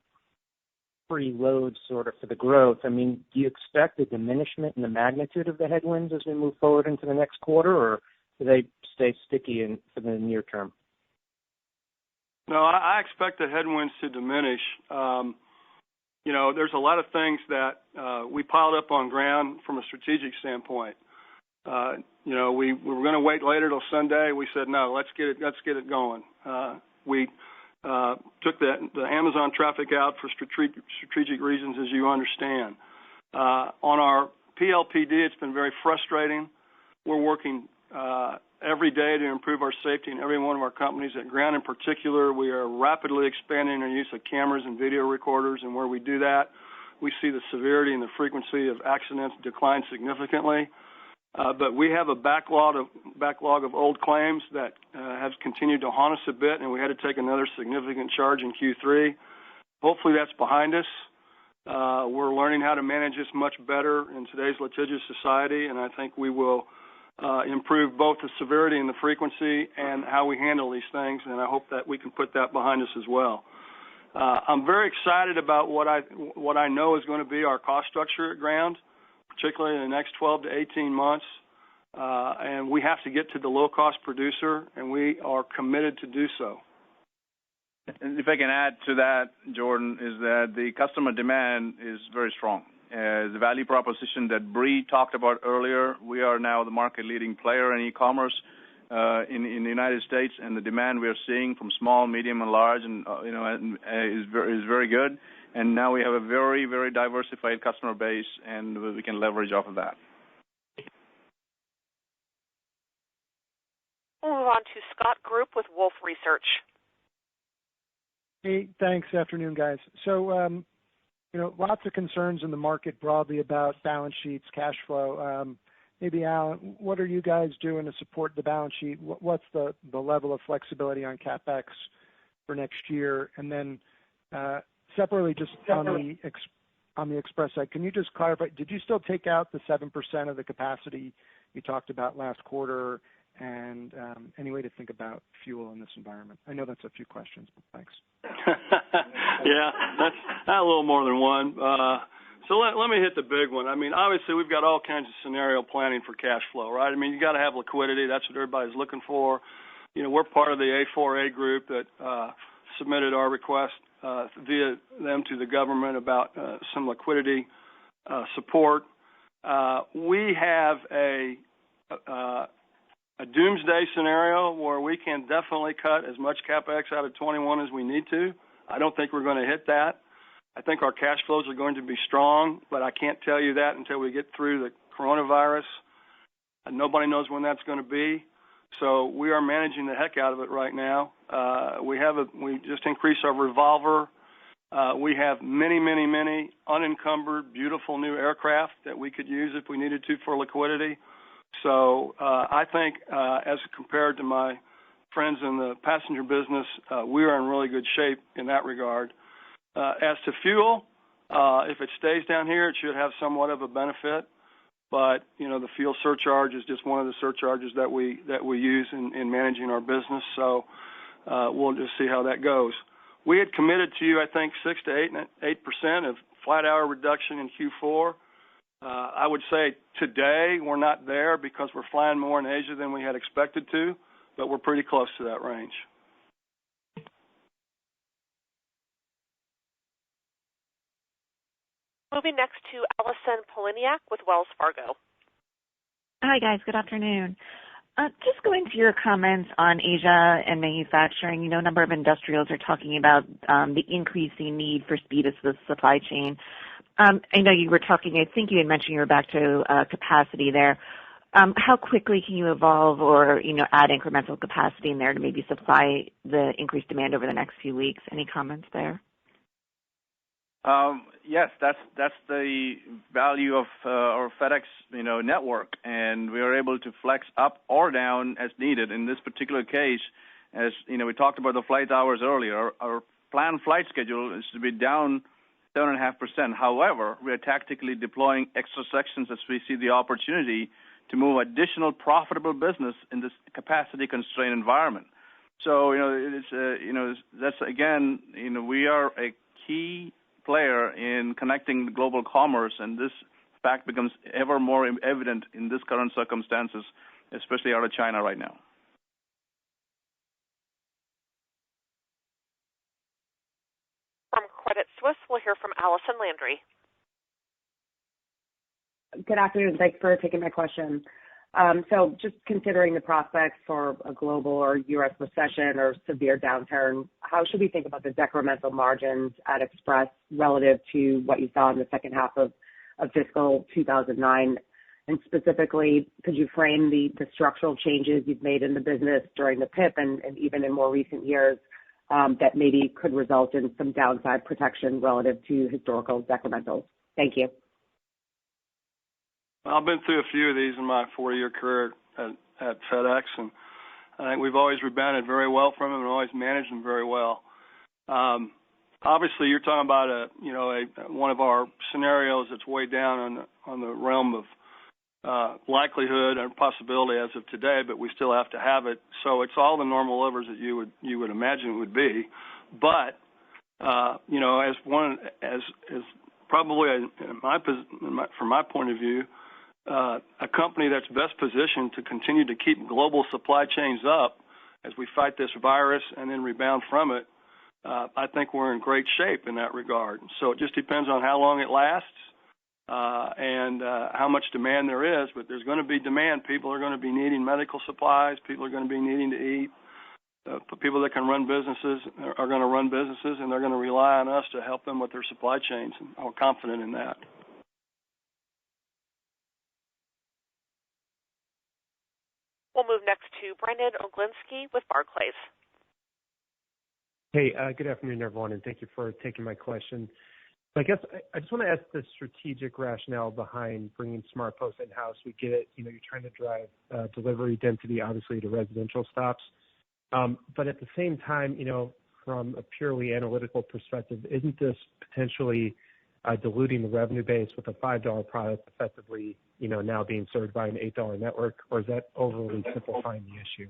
preload sort of for the growth. I mean, do you expect a diminishment in the magnitude of the headwinds as we move forward into the next quarter, or do they stay sticky for the near term? No, I expect the headwinds to diminish. There's a lot of things that we piled up on ground from a strategic standpoint. We were going to wait later till Sunday. We said, no, let's get it going. We took the Amazon traffic out for strategic reasons, as you understand. On our PLPD, it's been very frustrating. We're working every day to improve our safety in every one of our companies. At Ground in particular, we are rapidly expanding our use of cameras and video recorders, and where we do that, we see the severity and the frequency of accidents decline significantly. But we have a backlog of old claims that has continued to haunt us a bit, and we had to take another significant charge in Q3. Hopefully that's behind us. We're learning how to manage this much better in today's litigious society, and I think we will improve both the severity and the frequency and how we handle these things, and I hope that we can put that behind us as well. I'm very excited about what I know is going to be our cost structure at Ground, particularly in the next 12 to 18 months, and we have to get to the low-cost producer, and we are committed to do so. And if I can add to that, Jordan, is that the customer demand is very strong. The value proposition that Bree talked about earlier, we are now the market-leading player in e-commerce in the United States, and the demand we are seeing from small, medium, and large, and is very good. And now we have a very, very diversified customer base, and we can leverage off of that. We'll move on to Scott Group with Wolfe Research. Hey, thanks. Afternoon, guys. So, lots of concerns in the market broadly about balance sheets, cash flow. Maybe, Alan, what are you guys doing to support the balance sheet? What's the level of flexibility on CapEx for next year? And then separately, just on the Express side, can you just clarify, did you still take out the 7% of the capacity you talked about last quarter? And any way to think about fuel in this environment? I know that's a few questions, but thanks. Yeah, that's a little more than one. So let me hit the big one. I mean, obviously, we've got all kinds of scenario planning for cash flow, right? I mean, you got to have liquidity. That's what everybody's looking for. We're part of the A4A group that submitted our request via them to the government about some liquidity support. We have a doomsday scenario where we can definitely cut as much CapEx out of 21 as we need to. I don't think we're going to hit that. I think our cash flows are going to be strong, but I can't tell you that until we get through the coronavirus. And nobody knows when that's going to be. So we are managing the heck out of it right now. We just increased our revolver. We have many, many, many unencumbered, beautiful new aircraft that we could use if we needed to for liquidity. So I think as compared to my friends in the passenger business, we are in really good shape in that regard. As to fuel, if it stays down here, it should have somewhat of a benefit. But, the fuel surcharge is just one of the surcharges that we use in managing our business. So we'll just see how that goes. We had committed to you, I think, 6 to 8% of flight hour reduction in Q4. I would say today we're not there because we're flying more in Asia than we had expected to, but we're pretty close to that range. Moving next to Allison Poliniak with Wells Fargo. Hi, guys. Good afternoon. Just going to your comments on Asia and manufacturing, a number of industrials are talking about the increasing need for speed of the supply chain. I know you were talking, I think you had mentioned you were back to capacity there. How quickly can you evolve or, add incremental capacity in there to maybe supply the increased demand over the next few weeks? Any comments there? Yes, that's the value of our FedEx, network, and we are able to flex up or down as needed. In this particular case, as we talked about the flight hours earlier, our planned flight schedule is to be down 7.5%. However, we are tactically deploying extra sections as we see the opportunity to move additional profitable business in this capacity-constrained environment. So, that's again, we are a key player in connecting global commerce, and this fact becomes ever more evident in this current circumstances, especially out of China right now. From Credit Suisse, we'll hear from Allison Landry. Good afternoon. Thanks for taking my question. So just considering the prospects for a global or U.S. recession or severe downturn, how should we think about the decremental margins at Express relative to what you saw in the second half of fiscal 2009? And specifically, could you frame the structural changes you've made in the business during the PIP and even in more recent years that maybe could result in some downside protection relative to historical decrementals? Thank you. Well, I've been through a few of these in my 40-year career at FedEx, and I think we've always rebounded very well from them and always managed them very well. Obviously, you're talking about one of our scenarios that's way down on the realm of likelihood and possibility as of today, but we still have to have it. So it's all the normal levers that you would imagine it would be. But from my point of view, a company that's best positioned to continue to keep global supply chains up as we fight this virus and then rebound from it, I think we're in great shape in that regard. So it just depends on how long it lasts and how much demand there is. But there's going to be demand. People are going to be needing medical supplies. People are going to be needing to eat. People that can run businesses are going to run businesses, and they're going to rely on us to help them with their supply chains. And I'm confident in that. We'll move next to Brandon Oglinski with Barclays. Hey, good afternoon, everyone, and thank you for taking my question. I guess I just want to ask the strategic rationale behind bringing SmartPost in-house. We get it, you're trying to drive delivery density, obviously, to residential stops. But at the same time, from a purely analytical perspective, isn't this potentially diluting the revenue base with a $5 product effectively, now being served by an $8 network, or is that overly simplifying the issue?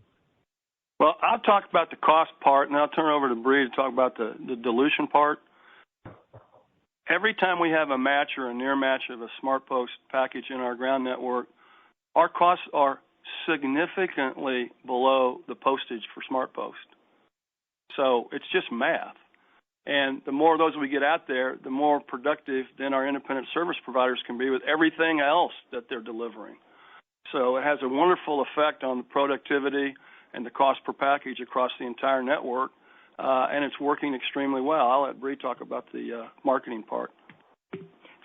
Well, I'll talk about the cost part, and I'll turn it over to Bree to talk about the dilution part. Every time we have a match or a near match of a SmartPost package in our ground network, our costs are significantly below the postage for SmartPost. So it's just math. And the more of those we get out there, the more productive then our independent service providers can be with everything else that they're delivering. So it has a wonderful effect on the productivity and the cost per package across the entire network, and it's working extremely well. I'll let Bree talk about the marketing part.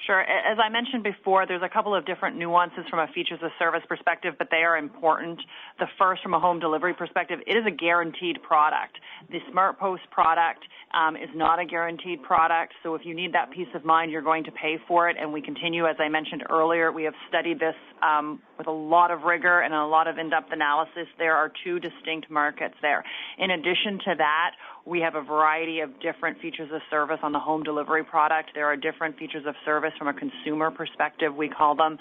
Sure. As I mentioned before, there's a couple of different nuances from a features of service perspective, but they are important. The first, from a home delivery perspective, it is a guaranteed product. The SmartPost product is not a guaranteed product, so if you need that peace of mind, you're going to pay for it, and we continue, as I mentioned earlier, we have studied this with a lot of rigor and a lot of in-depth analysis. There are two distinct markets there. In addition to that, we have a variety of different features of service on the home delivery product. There are different features of service from a consumer perspective. We call them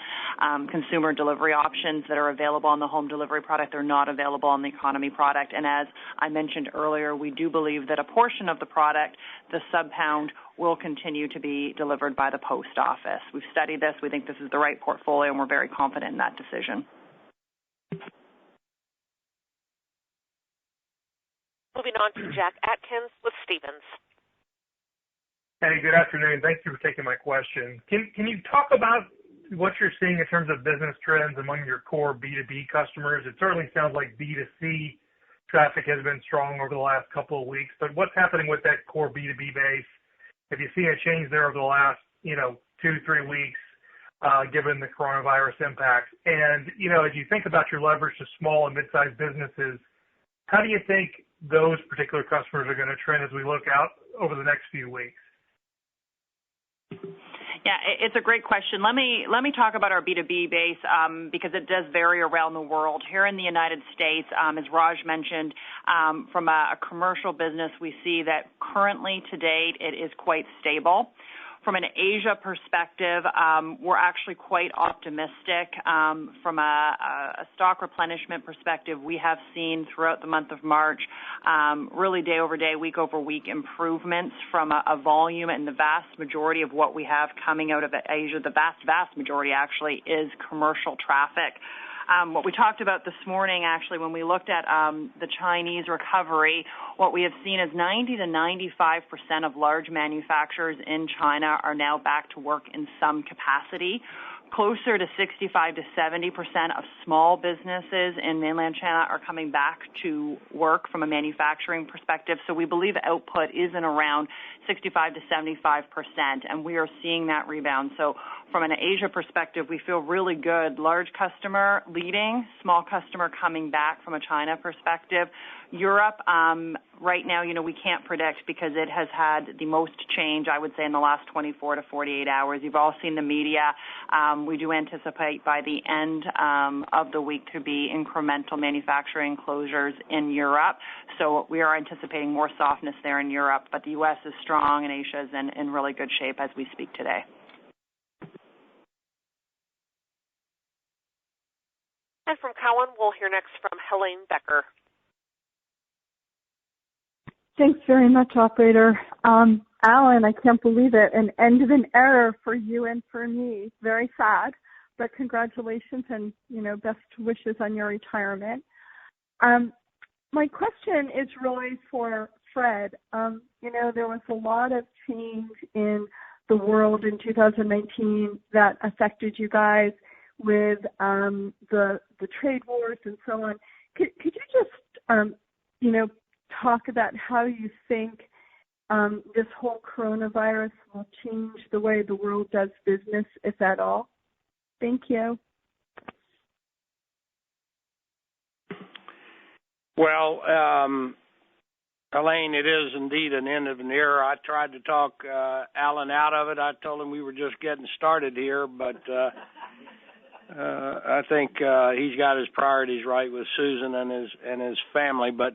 consumer delivery options that are available on the home delivery product. They're not available on the economy product. And as I mentioned earlier, we do believe that a portion of the product, the sub-pound, will continue to be delivered by the post office. We've studied this. We think this is the right portfolio, and we're very confident in that decision. Moving on to Jack Atkins with Stephens. Hey, good afternoon. Thank you for taking my question. Can you talk about what you're seeing in terms of business trends among your core B2B customers? It certainly sounds like B2C traffic has been strong over the last couple of weeks, but what's happening with that core B2B base? Have you seen a change there over the last, 2-3 weeks, given the coronavirus impact? And, as you think about your leverage to small and mid-sized businesses, how do you think those particular customers are going to trend as we look out over the next few weeks? Yeah, it's a great question. Let me talk about our B2B base because it does vary around the world. Here in the United States, as Raj mentioned, from a commercial business, we see that currently to date it is quite stable. From an Asia perspective, we're actually quite optimistic. From a stock replenishment perspective, we have seen throughout the month of March really day over day, week over week improvements from a volume, and the vast majority of what we have coming out of Asia, the vast majority actually, is commercial traffic. What we talked about this morning, actually, when we looked at the Chinese recovery, what we have seen is 90 to 95% of large manufacturers in China are now back to work in some capacity. closer to 65 to 70% of small businesses in mainland China are coming back to work from a manufacturing perspective. So we believe output is in around 65 to 75%, and we are seeing that rebound. So from an Asia perspective, we feel really good. Large customer leading, small customer coming back from a China perspective. Europe, right now, we can't predict because it has had the most change, I would say, in the last 24 to 48 hours. You've all seen the media. We do anticipate by the end of the week to be incremental manufacturing closures in Europe. So we are anticipating more softness there in Europe, but the U.S. is strong and Asia is in really good shape as we speak today. And from Cowen, we'll hear next from Helene Becker. Thanks very much, operator. Alan, I can't believe it. An end of an era for you and for me. Very sad, but congratulations and, best wishes on your retirement. My question is really for Fred. There was a lot of change in the world in 2019 that affected you guys with the trade wars and so on. Could you just, talk about how you think this whole coronavirus will change the way the world does business, if at all? Thank you. Well, Helene, it is indeed an end of an era. I tried to talk Alan out of it. I told him we were just getting started here, but I think he's got his priorities right with Susan and his family. But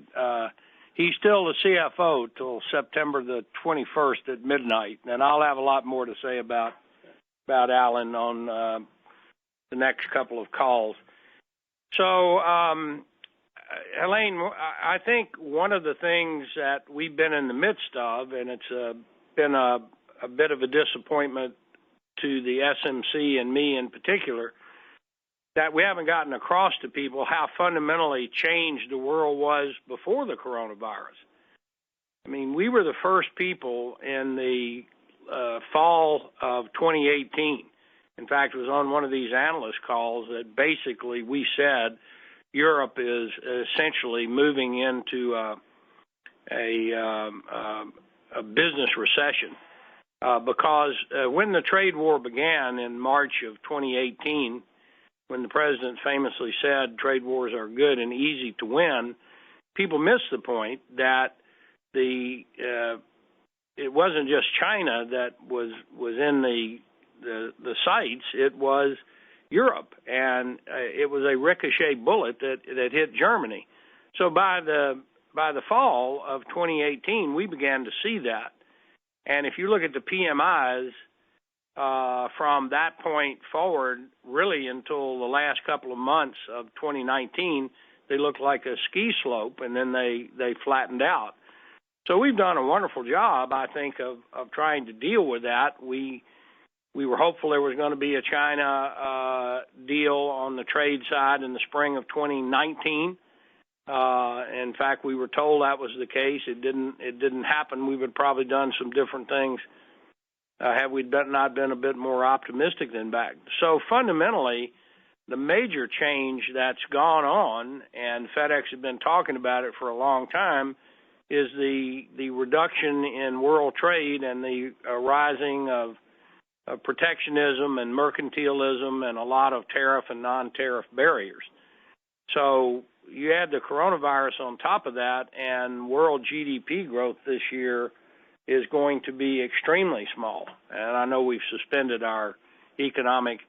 he's still the CFO till September the 21st at midnight, and I'll have a lot more to say about Alan on the next couple of calls. So, Helene, I think one of the things that we've been in the midst of, and it's been a bit of a disappointment to the SMC and me in particular, that we haven't gotten across to people how fundamentally changed the world was before the coronavirus. I mean, we were the first people in the fall of 2018. In fact, it was on one of these analyst calls that basically we said Europe is essentially moving into a business recession because when the trade war began in March of 2018, when the president famously said trade wars are good and easy to win, people missed the point that it wasn't just China that was in the sights. It was Europe, and it was a ricochet bullet that hit Germany. So by the fall of 2018, we began to see that. And if you look at the PMIs, from that point forward, really until the last couple of months of 2019, they looked like a ski slope, and then they flattened out. So we've done a wonderful job, I think, of trying to deal with that. We were hopeful there was going to be a China deal on the trade side in the spring of 2019. In fact, we were told that was the case. It didn't happen. We would have probably done some different things had we not been a bit more optimistic than back. So fundamentally, the major change that's gone on, and FedEx has been talking about it for a long time, is the reduction in world trade and the rising of protectionism and mercantilism and a lot of tariff and non-tariff barriers. So you add the coronavirus on top of that, and world GDP growth this year is going to be extremely small. And I know we've suspended our economic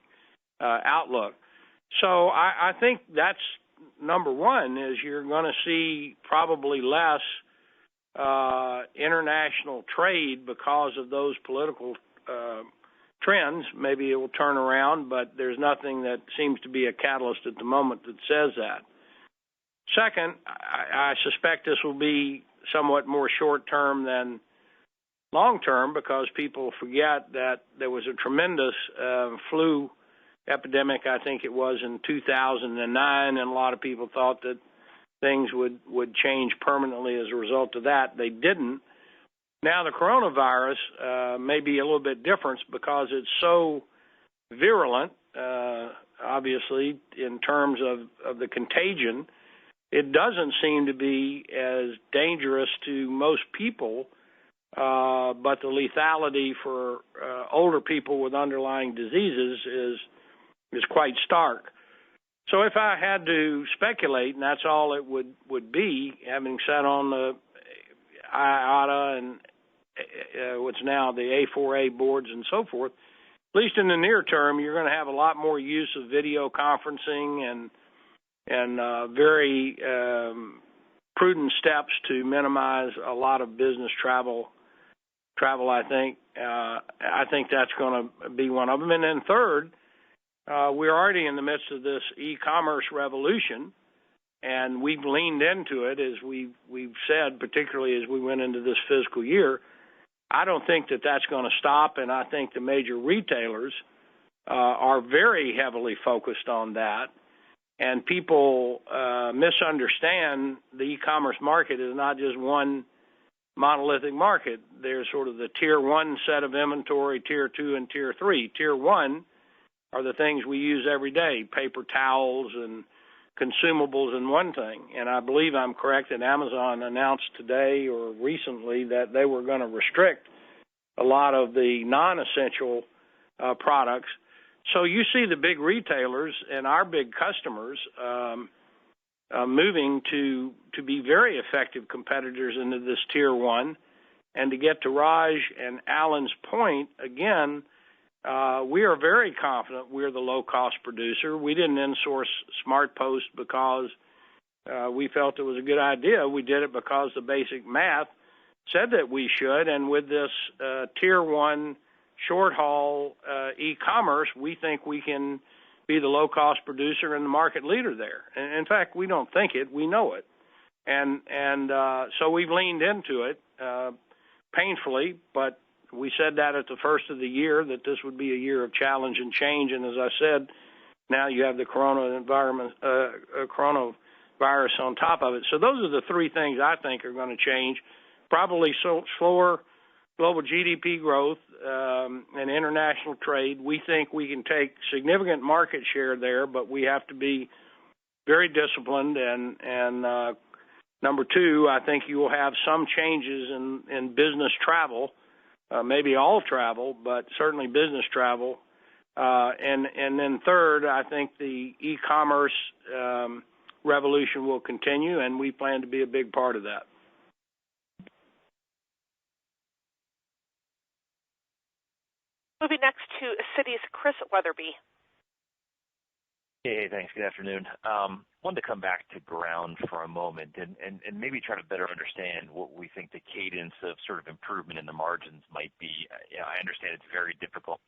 outlook. So I think that's number one, is you're going to see probably less international trade because of those political trends. Maybe it will turn around, but there's nothing that seems to be a catalyst at the moment that says that. Second, I suspect this will be somewhat more short-term than long-term because people forget that there was a tremendous flu epidemic, I think it was in 2009, and a lot of people thought that things would change permanently as a result of that. They didn't. Now the coronavirus may be a little bit different because it's so virulent. obviously, in terms of the contagion, it doesn't seem to be as dangerous to most people, but the lethality for older people with underlying diseases is quite stark. So if I had to speculate, and that's all it would be, having sat on the IATA and what's now the A4A boards and so forth, at least in the near term, you're going to have a lot more use of video conferencing and very prudent steps to minimize a lot of business travel. I think that's going to be one of them. And then third, we're already in the midst of this e-commerce revolution, and we've leaned into it, as we've said, particularly as we went into this fiscal year. I don't think that that's going to stop, and I think the major retailers are very heavily focused on that. And people misunderstand the e-commerce market is not just one monolithic market. There's sort of the tier one set of inventory, tier two, and tier three. Tier one are the things we use every day, paper towels and consumables and one thing. And I believe I'm correct that Amazon announced today or recently that they were going to restrict a lot of the non-essential products. So you see the big retailers and our big customers moving to be very effective competitors into this tier one. And to get to Raj and Alan's point, again, we are very confident we're the low-cost producer. We didn't insource SmartPost because we felt it was a good idea. We did it because the basic math said that we should. And with this tier one short-haul e-commerce, we think we can be the low-cost producer and the market leader there. And in fact, we don't think it. We know it. And so we've leaned into it painfully, but we said that at the first of the year, that this would be a year of challenge and change. And as I said, now you have the coronavirus on top of it. So those are the three things I think are going to change. Probably slower global GDP growth and international trade. We think we can take significant market share there, but we have to be very disciplined. And number two, I think you will have some changes in business travel. Maybe all travel, but certainly business travel. And then third, I think the e-commerce revolution will continue, and we plan to be a big part of that. Moving next to Citi's Chris Wetherbee. Hey, thanks. Good afternoon. Wanted to come back to ground for a moment and maybe try to better understand what we think the cadence of sort of improvement in the margins might be. I understand it's very difficult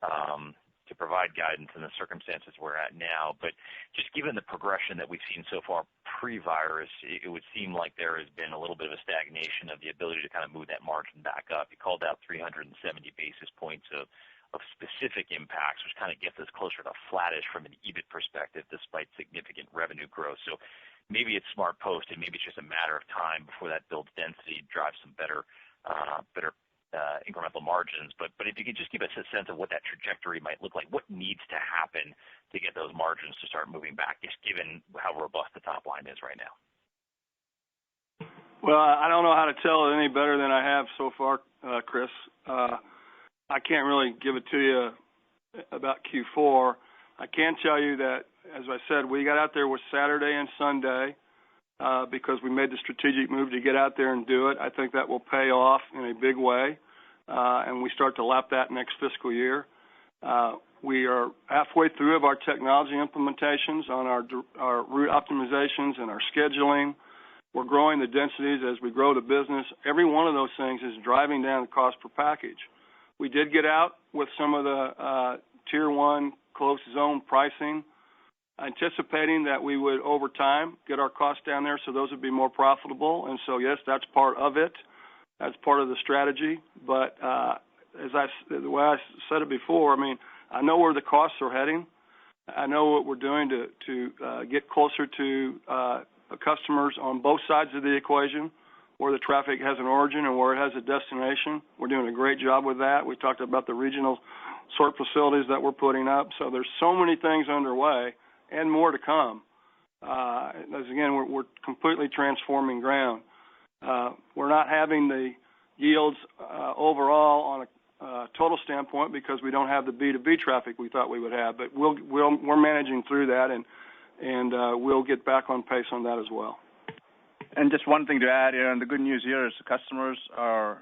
to provide guidance in the circumstances we're at now, but just given the progression that we've seen so far pre-virus, it would seem like there has been a little bit of a stagnation of the ability to kind of move that margin back up. You called out 370 basis points of specific impacts, which kind of gets us closer to flattish from an EBIT perspective despite significant revenue growth. So maybe it's SmartPost and maybe it's just a matter of time before that builds density, drives some better incremental margins. But if you could just give us a sense of what that trajectory might look like, what needs to happen to get those margins to start moving back, just given how robust the top line is right now? Well, I don't know how to tell it any better than I have so far, Chris. I can't really give it to you about Q4. I can tell you that, as I said, we got out there with Saturday and Sunday because we made the strategic move to get out there and do it. I think that will pay off in a big way, and we start to lap that next fiscal year. We are halfway through of our technology implementations on our route optimizations and our scheduling. We're growing the densities as we grow the business. Every one of those things is driving down the cost per package. We did get out with some of the tier one close zone pricing, anticipating that we would, over time, get our costs down there so those would be more profitable. And so, yes, that's part of it. That's part of the strategy. But the way I said it before, I mean, I know where the costs are heading. I know what we're doing to get closer to customers on both sides of the equation, where the traffic has an origin and where it has a destination. We're doing a great job with that. We talked about the regional sort facilities that we're putting up. So there's so many things underway and more to come. As again, we're completely transforming ground. We're not having the yields overall on a total standpoint because we don't have the B2B traffic we thought we would have, but we're managing through that, and we'll get back on pace on that as well. And just one thing to add here, and the good news here is the customers are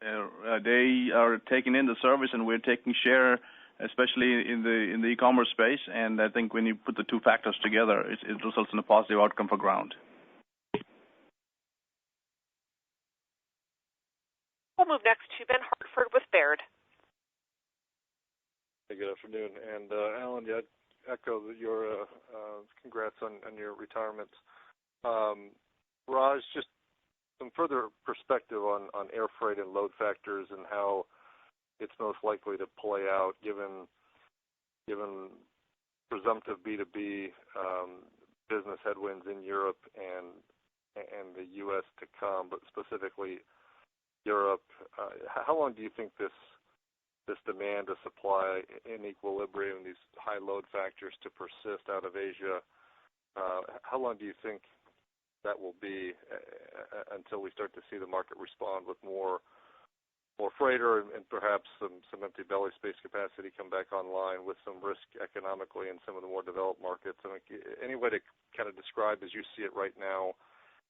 they are taking in the service, and we're taking share, especially in the e-commerce space. And I think when you put the two factors together, it results in a positive outcome for ground. We'll move next to Ben Hartford with Baird. Hey, good afternoon. And Alan, yeah, I'd echo your congrats on your retirement. Raj, just some further perspective on air freight and load factors and how it's most likely to play out given presumptive B2B business headwinds in Europe and the U.S. to come, but specifically Europe. How long do you think this demand to supply in equilibrium, these high load factors to persist out of Asia? How long do you think that will be until we start to see the market respond with more freighter and perhaps some empty belly space capacity come back online with some risk economically in some of the more developed markets? I mean, any way to kind of describe as you see it right now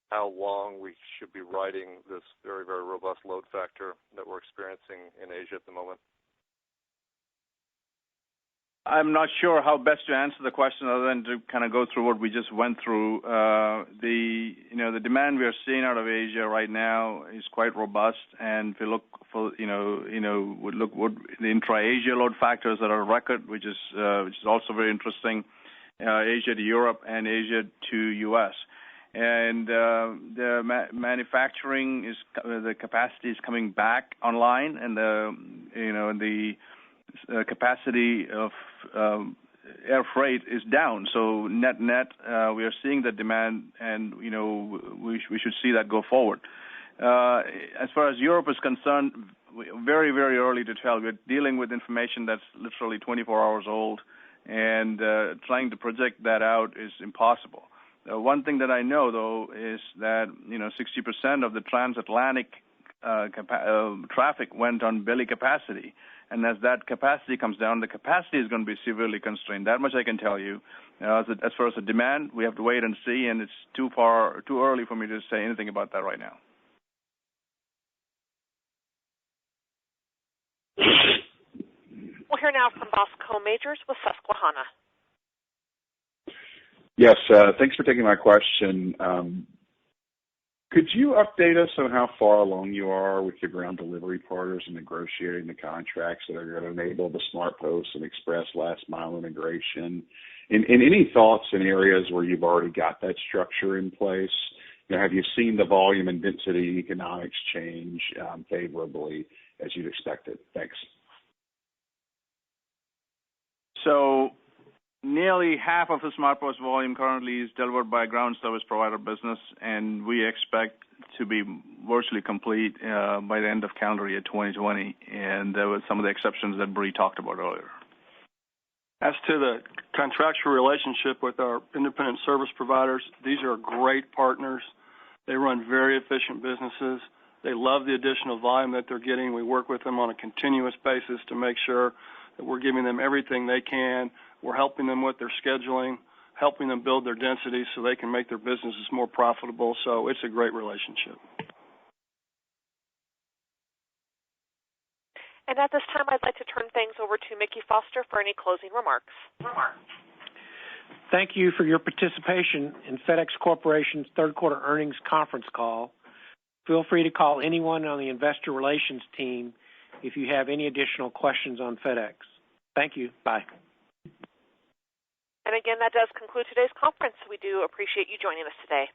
how long we should be riding this very, very robust load factor that we're experiencing in Asia at the moment? I'm not sure how best to answer the question other than to kind of go through what we just went through. The demand we are seeing out of Asia right now is quite robust, and if you look for look what the intra-Asia load factors that are record, which is also very interesting. Asia to Europe and Asia to U.S. And the manufacturing the capacity is coming back online, and the capacity of air freight is down. So net, we are seeing the demand, and we should see that go forward. As far as Europe is concerned, very, very early to tell. We're dealing with information that's literally 24 hours old, and trying to project that out is impossible. One thing that I know, though, is that 60% of the transatlantic traffic went on belly capacity. And as that capacity comes down, the capacity is going to be severely constrained. That much I can tell you. As far as the demand, we have to wait and see, and it's too early for me to say anything about that right now. We'll hear now from Bosco Majors with Susquehanna. Yes, thanks for taking my question. Could you update us on how far along you are with your ground delivery partners in negotiating the contracts that are going to enable the SmartPost and Express last mile integration? And any thoughts in areas where you've already got that structure in place? Have you seen the volume and density economics change favorably as you'd expected? Thanks. So nearly half of the SmartPost volume currently is delivered by ground service provider business, and we expect to be virtually complete by the end of calendar year 2020. And there were some of the exceptions that Bree talked about earlier. As to the contractual relationship with our independent service providers, these are great partners. They run very efficient businesses. They love the additional volume that they're getting. We work with them on a continuous basis to make sure that we're giving them everything they can. We're helping them with their scheduling, helping them build their density so they can make their businesses more profitable. So it's a great relationship. And at this time, I'd like to turn things over to Mickey Foster for any closing remarks. Thank you for your participation in FedEx Corporation's third quarter earnings conference call. Feel free to call anyone on the investor relations team if you have any additional questions on FedEx. Thank you. Bye. And again, that does conclude today's conference. We do appreciate you joining us today.